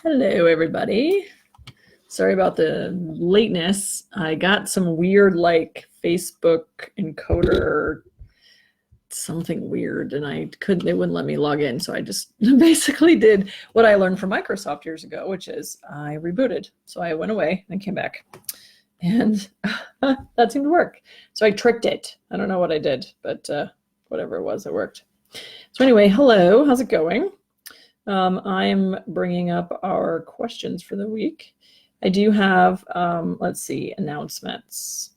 Hello, everybody. Sorry about the lateness. I got some weird, like, Facebook encoder, something weird, and they wouldn't let me log in. So I just basically did what I learned from Microsoft years ago, which is I rebooted. So I went away and came back, and that seemed to work. So I tricked it. I don't know what I did, but whatever it was, it worked. So anyway, hello, how's it going? I'm bringing up our questions for the week. I do have, let's see, announcements.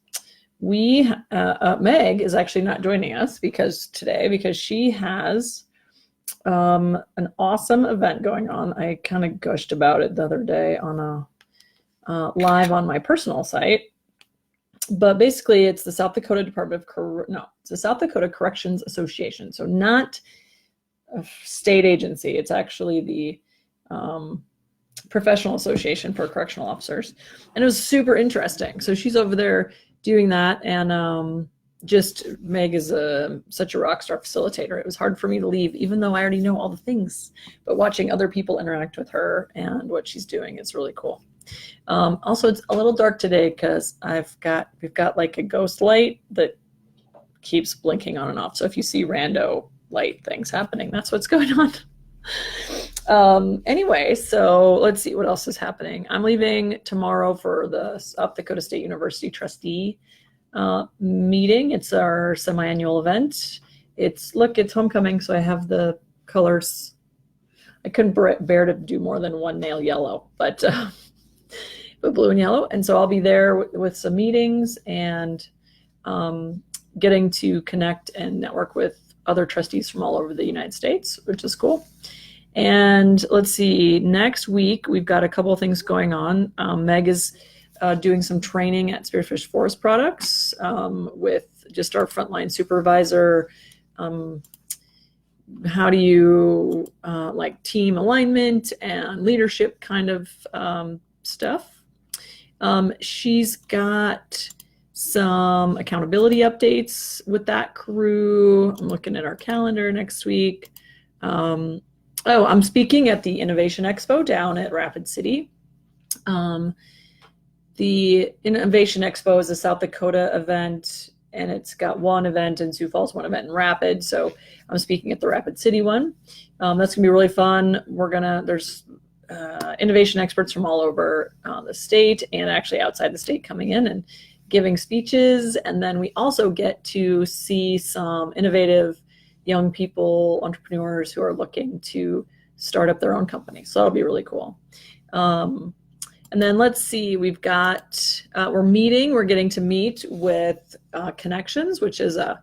Meg is actually not joining us because she has an awesome event going on. I kind of gushed about it the other day on a live on my personal site. But basically, it's the South Dakota it's the South Dakota Corrections Association. So not a state agency. It's actually the Professional Association for Correctional Officers. And it was super interesting. So she's over there doing that. And Meg is such a rock star facilitator. It was hard for me to leave, even though I already know all the things. But watching other people interact with her and what she's doing is really cool. Also, it's a little dark today because we've got like a ghost light that keeps blinking on and off. So if you see rando light things happening, that's what's going on. Anyway, so let's see what else is happening. I'm leaving tomorrow for the South Dakota State University trustee meeting. It's our semi-annual event. It's homecoming, so I have the colors. I couldn't bear to do more than one nail yellow, but blue and yellow. And so I'll be there with some meetings and getting to connect and network with other trustees from all over the United States, which is cool. And let's see, next week, we've got a couple of things going on. Meg is doing some training at Spearfish Forest Products with just our frontline supervisor. How do you like team alignment and leadership kind of stuff. She's got some accountability updates with that crew. I'm looking at our calendar next week. I'm speaking at the Innovation Expo down at Rapid City. The Innovation Expo is a South Dakota event, and it's got one event in Sioux Falls, one event in Rapid. So I'm speaking at the Rapid City one. That's gonna be really fun. There's innovation experts from all over the state and actually outside the state coming in and giving speeches. And then we also get to see some innovative young people, entrepreneurs who are looking to start up their own company. So that'll be really cool. And then let's see, we're getting to meet with Connections, which is a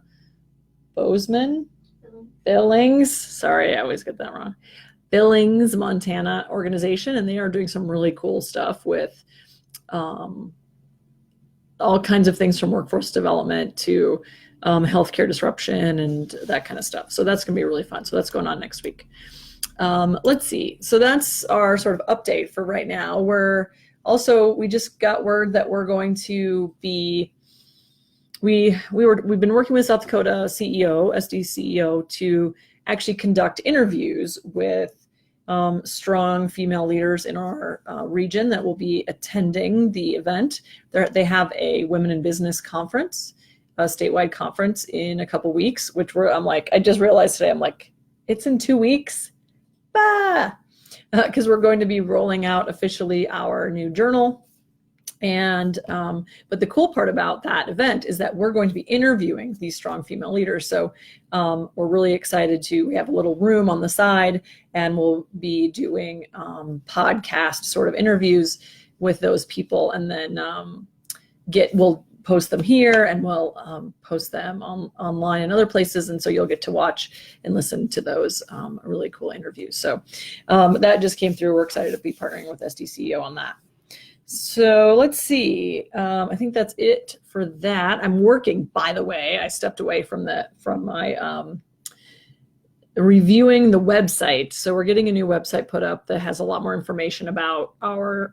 Billings, sorry, I always get that wrong. Billings, Montana organization, and they are doing some really cool stuff with all kinds of things from workforce development to healthcare disruption and that kind of stuff. So that's going to be really fun. So that's going on next week. Let's see. So that's our sort of update for right now. We just got word that we're going to be, we've been working with South Dakota CEO, SD CEO, to actually conduct interviews with strong female leaders in our region that will be attending the event. They have a Women in Business conference, a statewide conference in a couple weeks, I just realized today, it's in 2 weeks? Because we're going to be rolling out officially our new journal. And but the cool part about that event is that we're going to be interviewing these strong female leaders. So we're really excited we have a little room on the side, and we'll be doing podcast sort of interviews with those people, and then we'll post them here, and we'll post them online and other places. And so you'll get to watch and listen to those really cool interviews. So that just came through. We're excited to be partnering with SDCEO on that. So let's see. I think that's it for that. I'm working, by the way. I stepped away from my reviewing the website. So we're getting a new website put up that has a lot more information about our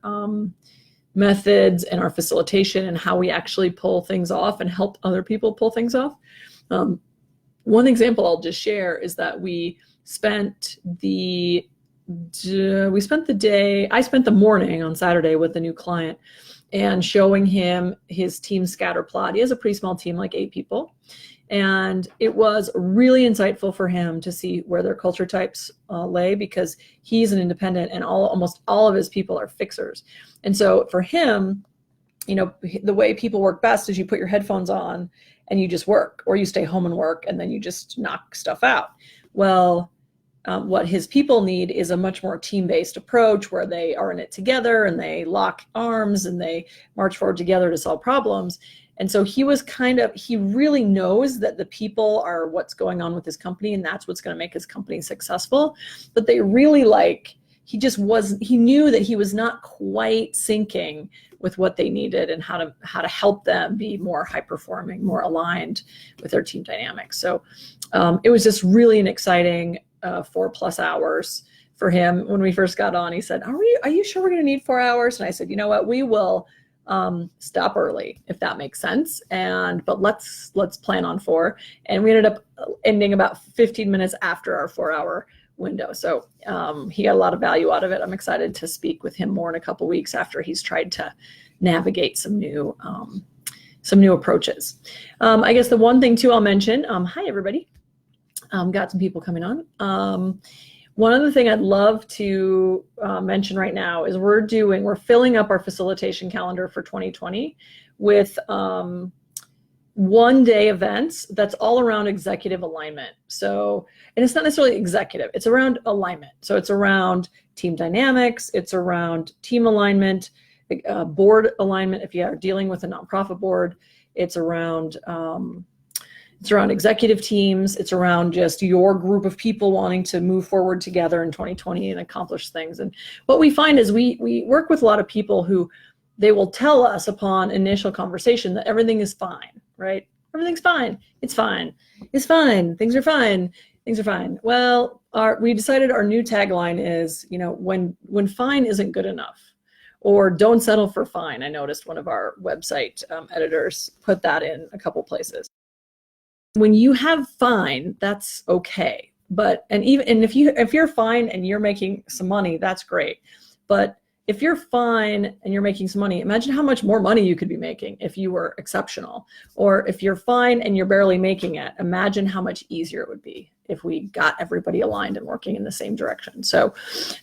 methods and our facilitation and how we actually pull things off and help other people pull things off. One example I'll just share is that we spent the I spent the morning on Saturday with the new client and showing him his team scatter plot. He has a pretty small team, like 8 people. And it was really insightful for him to see where their culture types lay, because he's an independent and almost all of his people are fixers. And so for him, the way people work best is you put your headphones on and you just work, or you stay home and work and then you just knock stuff out. Well, what his people need is a much more team-based approach where they are in it together and they lock arms and they march forward together to solve problems. And so he really knows that the people are what's going on with his company, and that's what's going to make his company successful. But they really he knew that he was not quite syncing with what they needed and how to help them be more high performing, more aligned with their team dynamics. So it was just really an exciting 4+ hours for him. When we first got on, he said, are you sure we're going to need 4 hours? And I said, you know what, we will stop early if that makes sense, but let's plan on 4. And we ended up ending about 15 minutes after our 4-hour window. So he got a lot of value out of it. I'm excited to speak with him more in a couple weeks after he's tried to navigate some new approaches. I guess the one thing too I'll mention, hi everybody, got some people coming on. One other thing I'd love to mention right now is we're filling up our facilitation calendar for 2020 with 1-day events that's all around executive alignment. So, and it's not necessarily executive, it's around alignment. So it's around team dynamics, it's around team alignment, board alignment if you are dealing with a nonprofit board, it's around executive teams. It's around just your group of people wanting to move forward together in 2020 and accomplish things. And what we find is we work with a lot of people who they will tell us upon initial conversation that everything is fine, right? Everything's fine. It's fine. It's fine. Things are fine. Things are fine. Well, we decided our new tagline is, when fine isn't good enough, or don't settle for fine. I noticed one of our website editors put that in a couple places. When you have fine, that's okay. And if you're fine and you're making some money, that's great. But if you're fine and you're making some money, imagine how much more money you could be making if you were exceptional. Or if you're fine and you're barely making it, imagine how much easier it would be if we got everybody aligned and working in the same direction. So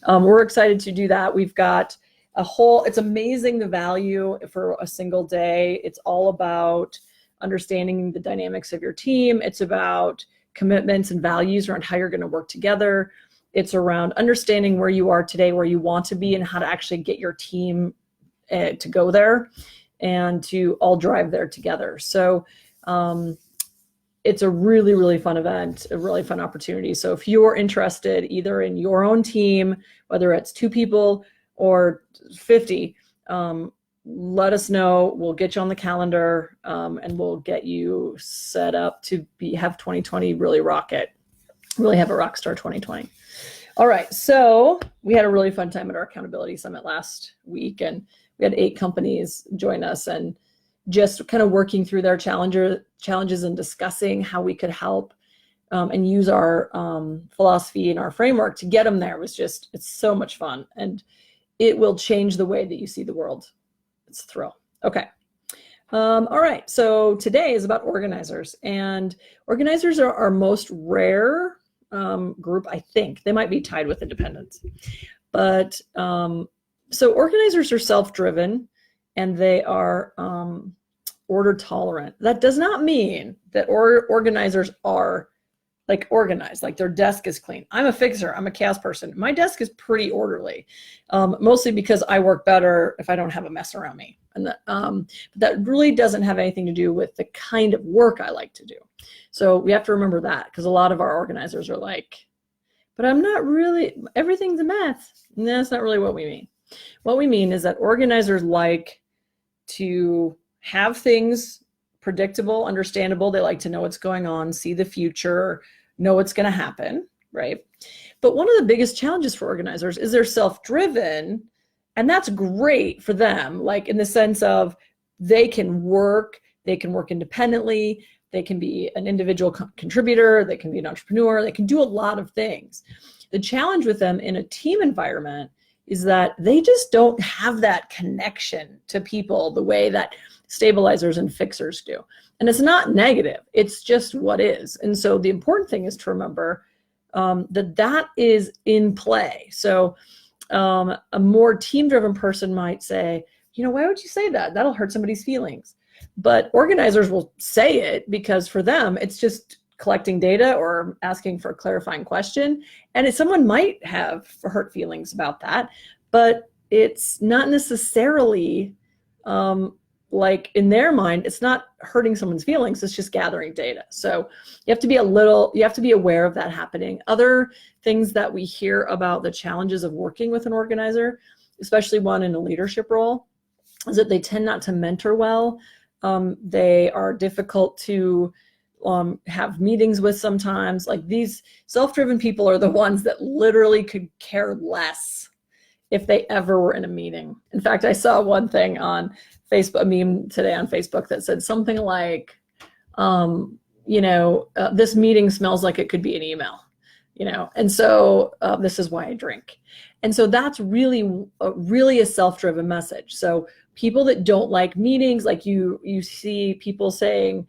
we're excited to do that. We've got it's amazing the value for a single day. It's all about understanding the dynamics of your team. It's about commitments and values around how you're going to work together. It's around understanding where you are today, where you want to be, and how to actually get your team to go there and to all drive there together. So it's a really, really fun event, a really fun opportunity. So if you're interested either in your own team, whether it's 2 people or 50, let us know. We'll get you on the calendar and we'll get you set up to have 2020 really have a rock star 2020. All right, so we had a really fun time at our accountability summit last week, and we had 8 companies join us and just kind of working through their challenges and discussing how we could help and use our philosophy and our framework to get them there. It's so much fun, and it will change the way that you see the world. It's a thrill. Okay. All right. So today is about organizers, and organizers are our most rare group. I think they might be tied with independents, but so organizers are self-driven and they are order tolerant. That does not mean that organizers are organized, like their desk is clean. I'm a fixer. I'm a chaos person. My desk is pretty orderly, mostly because I work better if I don't have a mess around me. And that really doesn't have anything to do with the kind of work I like to do. So we have to remember that, because a lot of our organizers are like, but I'm not really, everything's a mess. And that's not really what we mean. What we mean is that organizers like to have things predictable, understandable. They like to know what's going on, see the future, know what's going to happen, right? But one of the biggest challenges for organizers is they're self-driven, and that's great for them, like in the sense of they can work independently, they can be an individual contributor, they can be an entrepreneur, they can do a lot of things. The challenge with them in a team environment is that they just don't have that connection to people the way that stabilizers and fixers do. And it's not negative, it's just what is. And so the important thing is to remember that is in play. So a more team-driven person might say, why would you say that? That'll hurt somebody's feelings. But organizers will say it because for them, it's just collecting data or asking for a clarifying question. And someone might have hurt feelings about that, but it's not necessarily like in their mind, it's not hurting someone's feelings, it's just gathering data. So you have to be aware of that happening. Other things that we hear about the challenges of working with an organizer, especially one in a leadership role, is that they tend not to mentor well. They are difficult to have meetings with sometimes. Like these self-driven people are the ones that literally could care less if they ever were in a meeting. In fact, I saw one thing on Facebook, a meme today on Facebook that said something like, this meeting smells like it could be an email, and so this is why I drink. And so that's really a self-driven message. So people that don't like meetings, like you see people saying,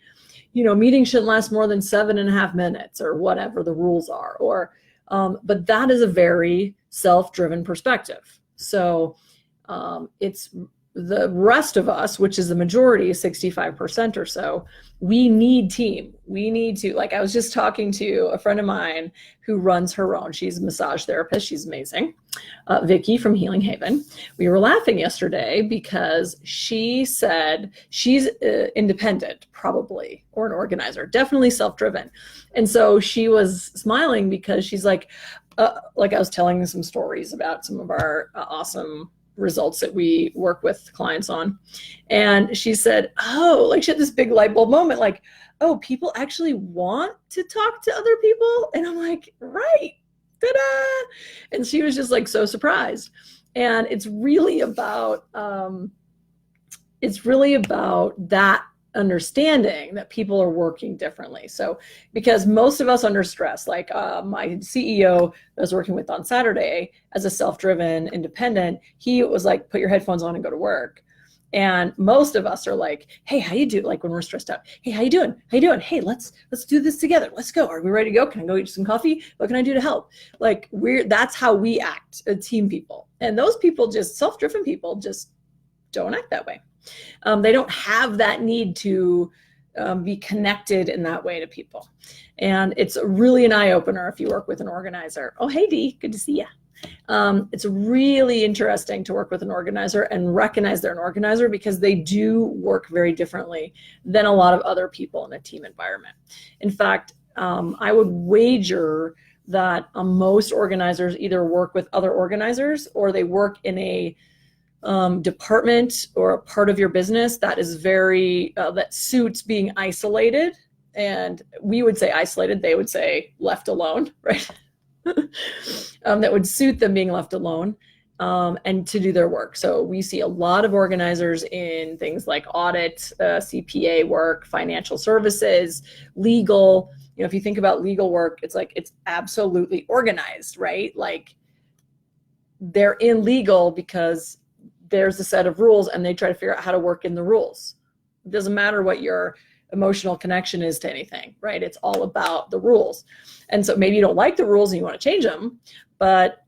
meetings shouldn't last more than 7.5 minutes or whatever the rules are, but that is a very self-driven perspective. So it's the rest of us, which is the majority, 65% or so, we need team. We need to, like I was just talking to a friend of mine who runs her own, she's a massage therapist, she's amazing, Vicky from Healing Haven. We were laughing yesterday because she said she's independent probably, or an organizer, definitely self-driven. And so she was smiling because she's like I was telling some stories about some of our awesome results that we work with clients on. And she said, she had this big light bulb moment, like, people actually want to talk to other people. And I'm like, right, ta-da. And she was just like so surprised. And it's really about that understanding that people are working differently. So because most of us under stress, like my CEO that I was working with on Saturday as a self-driven independent, he was like, put your headphones on and go to work. And most of us are like, hey, how you doing? Like when we're stressed out, hey, how you doing? How you doing? Hey, let's do this together. Let's go. Are we ready to go? Can I go eat some coffee? What can I do to help? Like that's how we act, team people. And those people, just self-driven people, just don't act that way. They don't have that need to be connected in that way to people. And it's really an eye-opener if you work with an organizer. Oh, hey, Dee, good to see you. It's really interesting to work with an organizer and recognize they're an organizer because they do work very differently than a lot of other people in a team environment. In fact, I would wager that most organizers either work with other organizers or they work in a department or a part of your business that is very that suits being isolated. And we would say isolated, they would say left alone, right? That would suit them being left alone and to do their work. So we see a lot of organizers in things like audit, CPA work, financial services, legal. If you think about legal work, it's like it's absolutely organized, right? Like they're in legal because there's a set of rules and they try to figure out how to work in the rules. It doesn't matter what your emotional connection is to anything, right? It's all about the rules. And so maybe you don't like the rules and you want to change them, but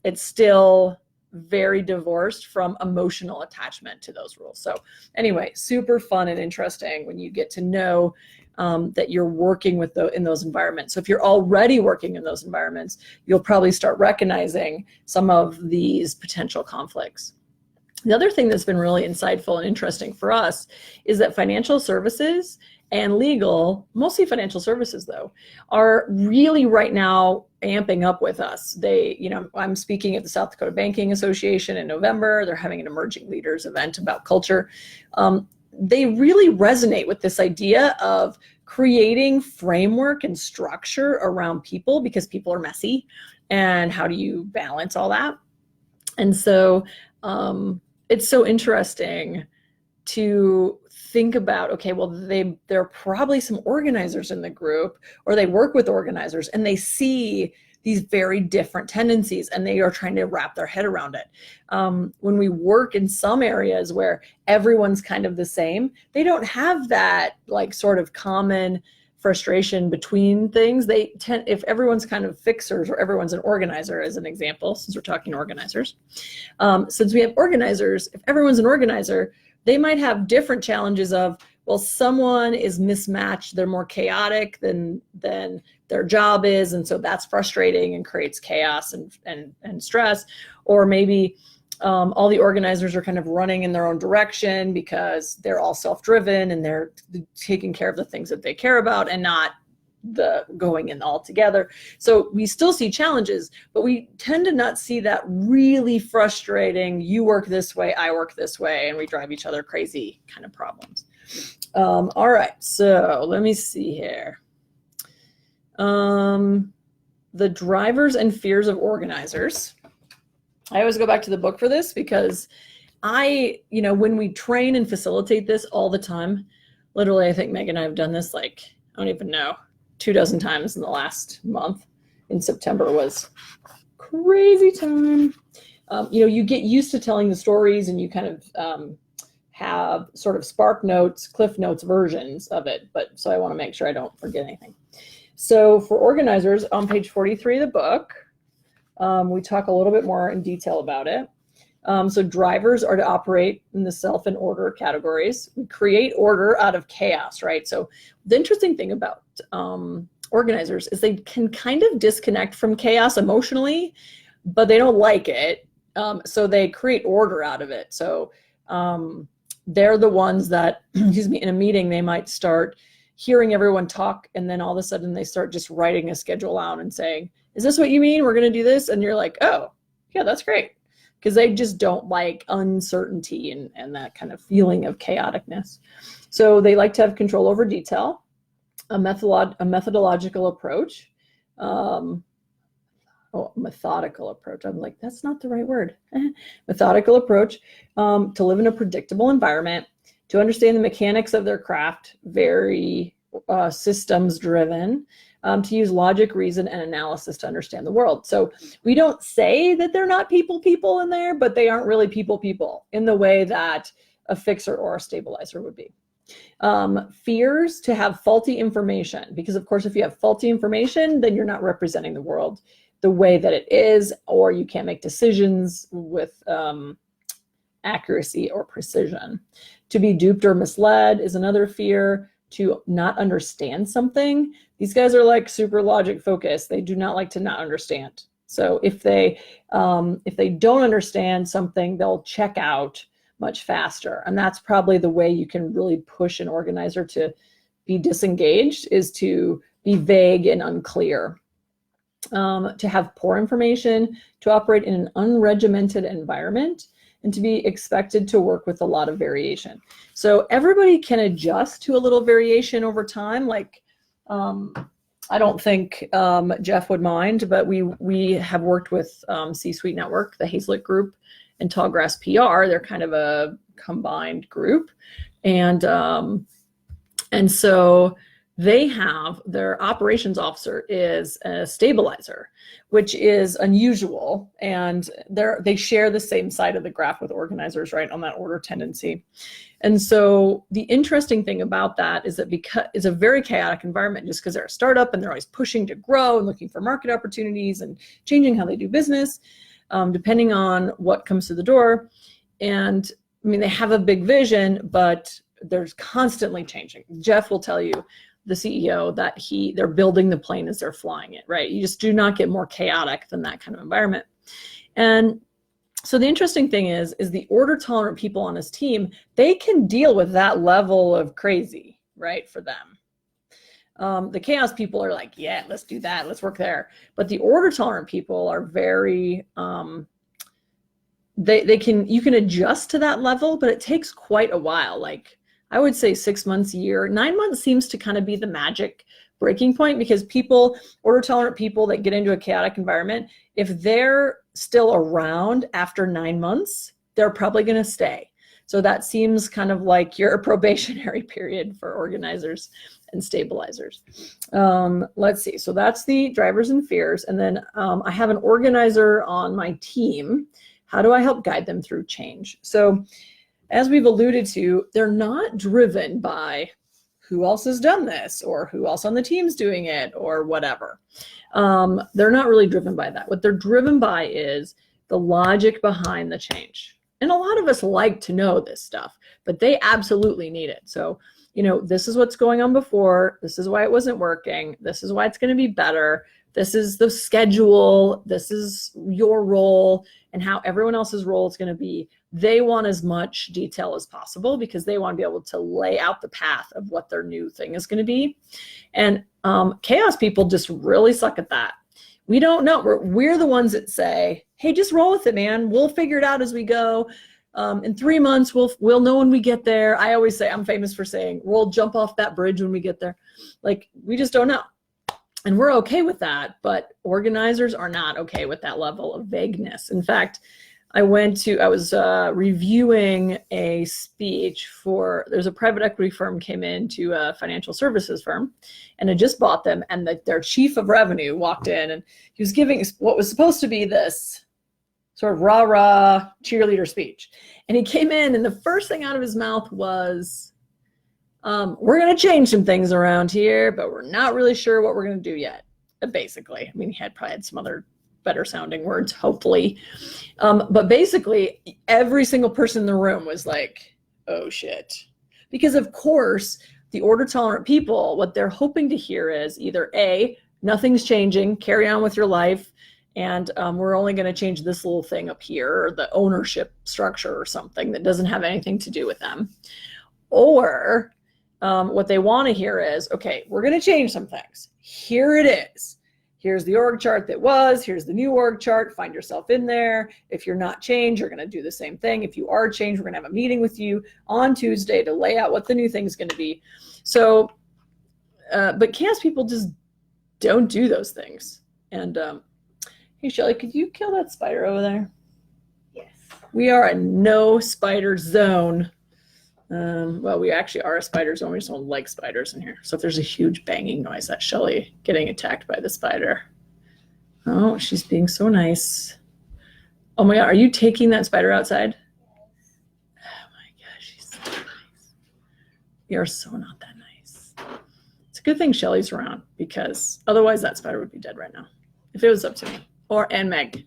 it's still very divorced from emotional attachment to those rules. So anyway, super fun and interesting when you get to know that you're working with in those environments. So if you're already working in those environments, you'll probably start recognizing some of these potential conflicts. The other thing that's been really insightful and interesting for us is that financial services and legal, mostly financial services though, are really right now amping up with us. I'm speaking at the South Dakota Banking Association in November. They're having an emerging leaders event about culture. They really resonate with this idea of creating framework and structure around people because people are messy, and how do you balance all that? And so it's so interesting to think about, okay, well, there are probably some organizers in the group, or they work with organizers and they see these very different tendencies, and they are trying to wrap their head around it. When we work in some areas where everyone's kind of the same, they don't have that like sort of common frustration between things. They tend, if everyone's kind of fixers or everyone's an organizer, as an example, since we're talking organizers, since we have organizers, if everyone's an organizer, they might have different challenges of, well, someone is mismatched, they're more chaotic than their job is, and so that's frustrating and creates chaos and stress. Or maybe all the organizers are kind of running in their own direction because they're all self-driven and they're taking care of the things that they care about and not the going in all together. So we still see challenges, but we tend to not see that really frustrating, you work this way, I work this way, and we drive each other crazy kind of problems. All right, so let me see here. The drivers and fears of organizers. I always go back to the book for this because when we train and facilitate this all the time, literally, I think Meg and I have done this like, I don't even know, 24 times in the last month. In September was crazy time. You get used to telling the stories and you kind of have sort of spark notes, cliff notes versions of it. But so I want to make sure I don't forget anything. So for organizers, on page 43 of the book, we talk a little bit more in detail about it. So drivers are to operate in the self and order categories. We create order out of chaos, right? So the interesting thing about organizers is they can kind of disconnect from chaos emotionally, but they don't like it. So they create order out of it. So they're the ones that, in a meeting, they might start hearing everyone talk, and then all of a sudden they start just writing a schedule out and saying, is this what you mean? We're going to do this? And you're like, oh, yeah, that's great. Because they just don't like uncertainty and that kind of feeling of chaoticness. So they like to have control over detail, a methodological approach, methodical approach. I'm like, that's not the right word. Methodical approach, to live in a predictable environment, to understand the mechanics of their craft, very systems driven, to use logic, reason, and analysis to understand the world. So we don't say that they're not people in there, but they aren't really people in the way that a fixer or a stabilizer would be. Fears, to have faulty information, because of course, if you have faulty information, then you're not representing the world the way that it is, or you can't make decisions with accuracy or precision. To be duped or misled is another fear. To not understand something. These guys are like super logic focused. They do not like to not understand. So if they don't understand something, they'll check out much faster. And that's probably the way you can really push an organizer to be disengaged, is to be vague and unclear. To have poor information, to operate in an unregimented environment, and to be expected to work with a lot of variation. So everybody can adjust to a little variation over time. Like, I don't think Jeff would mind, but we have worked with C-Suite Network, the Hazlitt Group, and Tallgrass PR. They're kind of a combined group. And so they have, their operations officer is a stabilizer, which is unusual. And they share the same side of the graph with organizers, right, on that order tendency. And so the interesting thing about that is that because it's a very chaotic environment, just because they're a startup and they're always pushing to grow and looking for market opportunities and changing how they do business, depending on what comes through the door. And I mean, they have a big vision, but there's constantly changing. Jeff will tell you, the CEO, that they're building the plane as they're flying it, right? You just do not get more chaotic than that kind of environment. And so the interesting thing is the order tolerant people on his team, they can deal with that level of crazy, right, for them. The chaos people are like, yeah, let's do that, let's work there. But the order tolerant people are very, you can adjust to that level, but it takes quite a while. Like, I would say 6 months, a year. 9 months seems to kind of be the magic breaking point, because order tolerant people that get into a chaotic environment, if they're still around after 9 months, they're probably going to stay. So that seems kind of like your probationary period for organizers. and stabilizers. Let's see. So that's the drivers and fears. And then I have an organizer on my team. How do I help guide them through change? So as we've alluded to, they're not driven by who else has done this or who else on the team's doing it or whatever. They're not really driven by that. What they're driven by is the logic behind the change. And a lot of us like to know this stuff, but they absolutely need it. So, you know, this is what's going on before. This is why it wasn't working. This is why it's going to be better. This is the schedule. This is your role and how everyone else's role is going to be. They want as much detail as possible because they want to be able to lay out the path of what their new thing is going to be. And chaos people just really suck at that. We don't know. We're the ones that say, hey, just roll with it, man. We'll figure it out as we go. In 3 months, we'll know when we get there. I always say, I'm famous for saying, we'll jump off that bridge when we get there. Like, we just don't know. And we're okay with that, but organizers are not okay with that level of vagueness. In fact, I was reviewing a speech there's a private equity firm came into a financial services firm and had just bought them, and their chief of revenue walked in and he was giving what was supposed to be this sort of rah-rah cheerleader speech. And he came in and the first thing out of his mouth was, we're going to change some things around here, but we're not really sure what we're going to do yet. Basically, I mean, he probably had some other better sounding words, hopefully. But basically, every single person in the room was like, oh shit. Because of course, the order tolerant people, what they're hoping to hear is either A, nothing's changing, carry on with your life, and we're only going to change this little thing up here, or the ownership structure or something that doesn't have anything to do with them. Or what they want to hear is, okay, we're going to change some things. Here it is. Here's the org chart that was, here's the new org chart, find yourself in there. If you're not changed, you're going to do the same thing. If you are changed, we're going to have a meeting with you on Tuesday to lay out what the new thing is going to be. So, but chaos people just don't do those things. And hey, Shelly, could you kill that spider over there? Yes. We are a no spider zone. Well, we actually are a spider zone. We just don't like spiders in here. So if there's a huge banging noise, that's Shelly getting attacked by the spider. Oh, she's being so nice. Oh my God, are you taking that spider outside? Oh my gosh, she's so nice. You're so not that nice. It's a good thing Shelly's around because otherwise that spider would be dead right now. If it was up to me and Meg.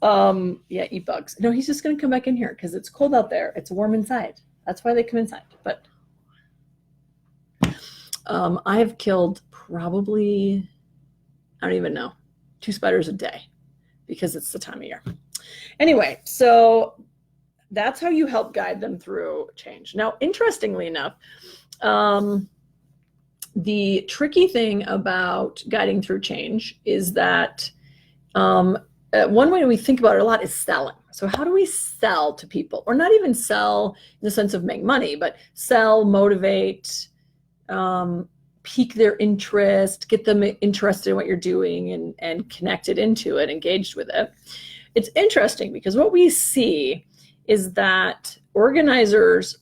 Yeah, eat bugs. No, he's just going to come back in here because it's cold out there. It's warm inside. That's why they come inside. But I have killed probably, I don't even know, 2 spiders a day because it's the time of year. Anyway, so that's how you help guide them through change. Now, interestingly enough, the tricky thing about guiding through change is that one way we think about it a lot is selling. So how do we sell to people? Or not even sell in the sense of make money, but sell, motivate, pique their interest, get them interested in what you're doing and connected into it, engaged with it. It's interesting because what we see is that organizers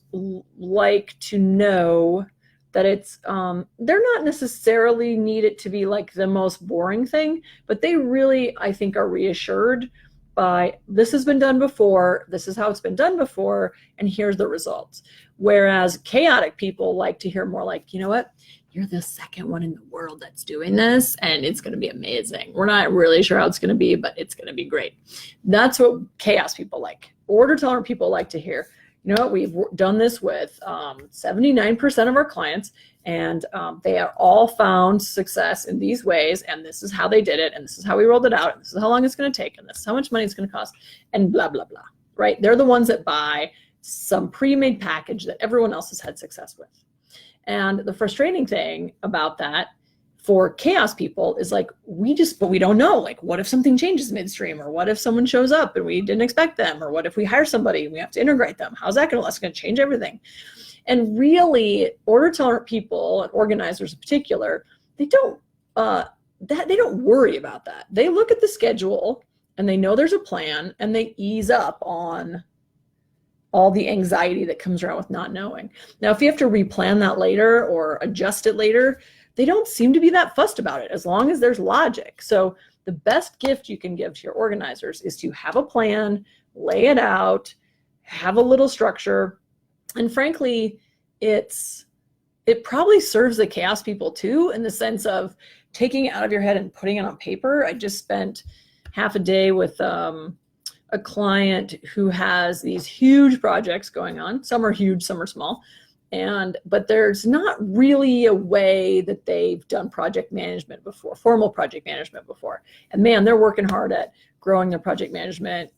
like to know that it's, they're not necessarily need it to be like the most boring thing, but they really, I think, are reassured by this has been done before, this is how it's been done before, and here's the results. Whereas chaotic people like to hear more like, you know what, you're the second one in the world that's doing this, and it's going to be amazing. We're not really sure how it's going to be, but it's going to be great. That's what chaos people like. Order tolerant people like to hear, you know what, we've done this with 79% of our clients, and they are all found success in these ways, and this is how they did it, and this is how we rolled it out, and this is how long it's going to take, and this is how much money it's going to cost, and blah, blah, blah, right? They're the ones that buy some pre-made package that everyone else has had success with. And the frustrating thing about that for chaos people is like, but we don't know, like, what if something changes midstream, or what if someone shows up and we didn't expect them, or what if we hire somebody and we have to integrate them? How's that that's going to change everything? And really, order tolerant people and organizers in particular, they don't worry about that. They look at the schedule and they know there's a plan, and they ease up on all the anxiety that comes around with not knowing. Now, if you have to replan that later or adjust it later, they don't seem to be that fussed about it as long as there's logic. So the best gift you can give to your organizers is to have a plan, lay it out, have a little structure. And frankly, it probably serves the chaos people too, in the sense of taking it out of your head and putting it on paper. I just spent half a day with a client who has these huge projects going on. Some are huge, some are small. But there's not really a way that they've done project management before, formal project management before. And man, they're working hard at growing their project management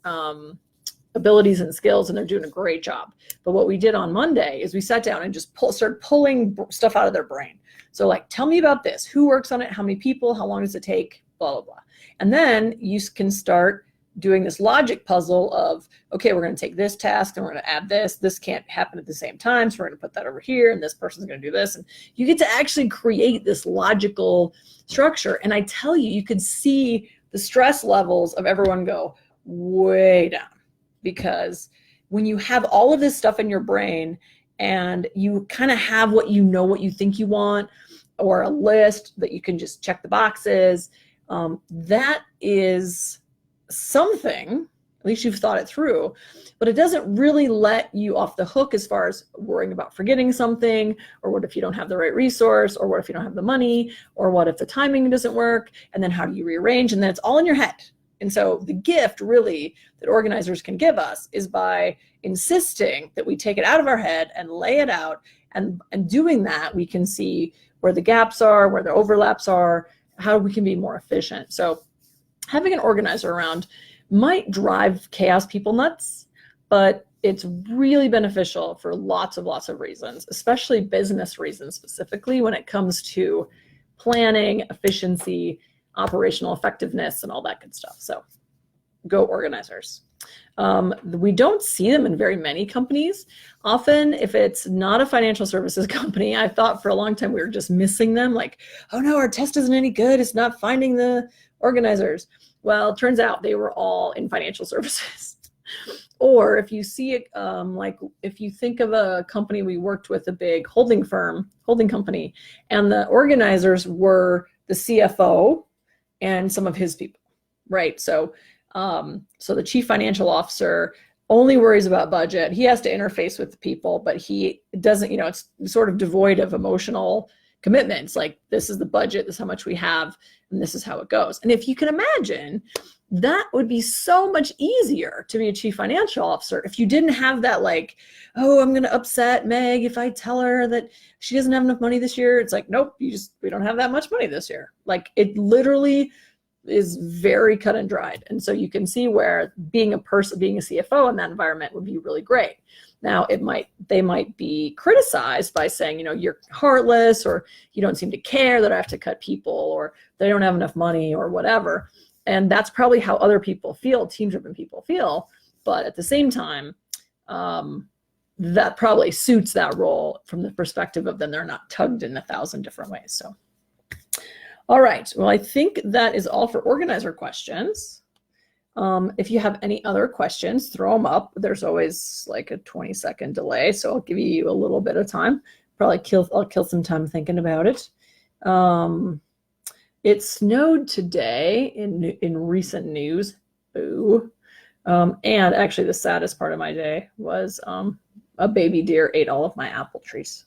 abilities and skills, and they're doing a great job. But what we did on Monday is we sat down and just started pulling stuff out of their brain. So like, tell me about this. Who works on it? How many people? How long does it take? Blah, blah, blah. And then you can start doing this logic puzzle of, okay, we're going to take this task and we're going to add this. This can't happen at the same time, so we're going to put that over here, and this person's going to do this. And you get to actually create this logical structure. And I tell you, you could see the stress levels of everyone go way down, because when you have all of this stuff in your brain and you kind of have what you think you want, or a list that you can just check the boxes, that is something, at least you've thought it through, but it doesn't really let you off the hook as far as worrying about forgetting something, or what if you don't have the right resource, or what if you don't have the money, or what if the timing doesn't work, and then how do you rearrange, and then it's all in your head. And so the gift really that organizers can give us is by insisting that we take it out of our head and lay it out, and doing that we can see where the gaps are, where the overlaps are, how we can be more efficient. So having an organizer around might drive chaos people nuts, but it's really beneficial for lots of reasons, especially business reasons, specifically when it comes to planning, efficiency, operational effectiveness, and all that good stuff. So go organizers. We don't see them in very many companies. Often, if it's not a financial services company, I thought for a long time we were just missing them. Like, oh no, our test isn't any good. It's not finding the organizers. Well, it turns out they were all in financial services. Or if you see it, like if you think of a company we worked with, a big holding company, and the organizers were the CFO and some of his people, right? So the chief financial officer only worries about budget. He has to interface with the people, but he doesn't, it's sort of devoid of emotional commitments. Like, this is the budget, this is how much we have, and this is how it goes. And if you can imagine, that would be so much easier to be a chief financial officer if you didn't have that, like, oh, I'm going to upset Meg if I tell her that she doesn't have enough money this year. It's like, nope, we don't have that much money this year. Like, it literally is very cut and dried. And so you can see where being a CFO in that environment would be really great. Now, they might be criticized by saying, you're heartless, or you don't seem to care that I have to cut people, or they don't have enough money, or whatever. And that's probably how other people feel, team-driven people feel. But at the same time, that probably suits that role from the perspective of them. They're not tugged in 1,000 different ways. So, all right. Well, I think that is all for organizer questions. If you have any other questions, throw them up. There's always like a 20-second delay, so I'll give you a little bit of time. I'll kill some time thinking about it. It snowed today in recent news. Boo. And actually, the saddest part of my day was a baby deer ate all of my apple trees,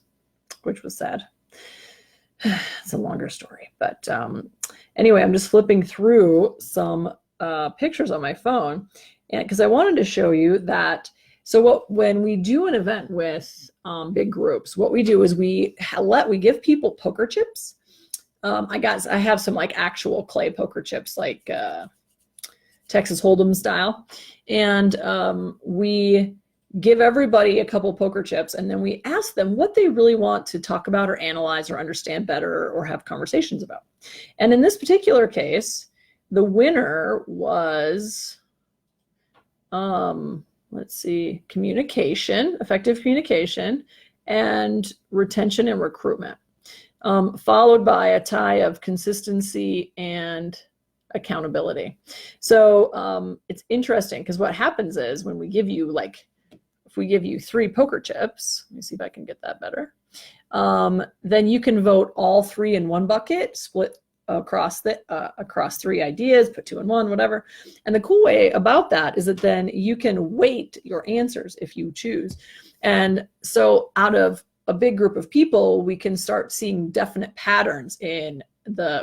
which was sad. It's a longer story, but anyway, I'm just flipping through some pictures on my phone, and because I wanted to show you that. So when we do an event with big groups, what we do is we give people poker chips. I have some like actual clay poker chips, like Texas Hold'em style, and we give everybody a couple poker chips, and then we ask them what they really want to talk about or analyze or understand better or have conversations about. And in this particular case, the winner was, let's see, communication, effective communication, and retention and recruitment, followed by a tie of consistency and accountability. So it's interesting because what happens is when we give you like if we give you 3 poker chips, let me see if I can get that better. Then you can vote all 3 in one bucket, split across 3 ideas, put 2 in 1, whatever. And the cool way about that is that then you can weight your answers if you choose. And so out of a big group of people, we can start seeing definite patterns in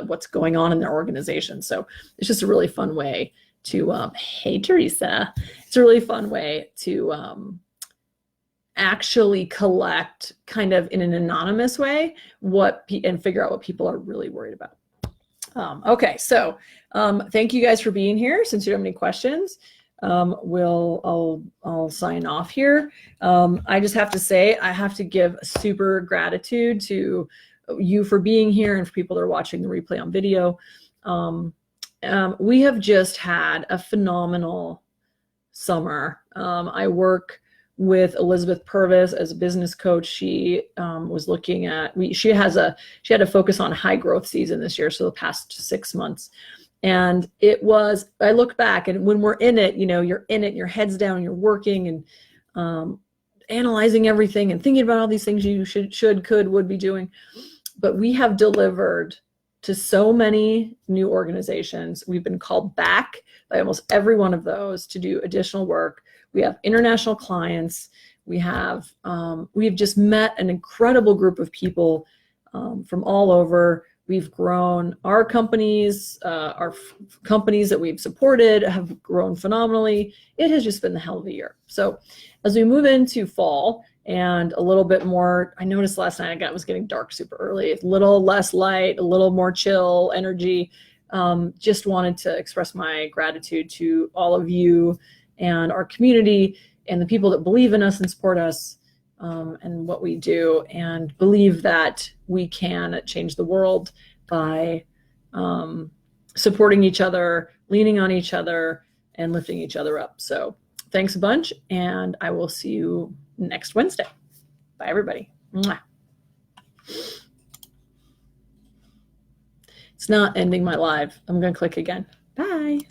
what's going on in their organization. So it's just a really fun way to, hey, Teresa, it's a really fun way to actually collect kind of in an anonymous way and figure out what people are really worried about. Okay, so thank you guys for being here. Since you don't have any questions, I'll sign off here. I just have to say, I have to give super gratitude to you for being here and for people that are watching the replay on video. We have just had a phenomenal summer. I work with Elizabeth Purvis as a business coach. She was looking at, she had a focus on high growth season this year, so the past 6 months. And I look back, and when we're in it, you're in it, your head's down, you're working and analyzing everything and thinking about all these things you would be doing. But we have delivered to so many new organizations. We've been called back by almost every one of those to do additional work. We have international clients. We have just met an incredible group of people from all over. We've grown our companies, companies that we've supported have grown phenomenally. It has just been the hell of a year. So as we move into fall and a little bit more, I noticed last night it was getting dark super early, a little less light, a little more chill energy. Just wanted to express my gratitude to all of you and our community and the people that believe in us and support us and what we do, and believe that we can change the world by supporting each other, leaning on each other, and lifting each other up. So thanks a bunch, and I will see you next Wednesday. Bye, everybody. Mwah. It's not ending my live. I'm going to click again. Bye.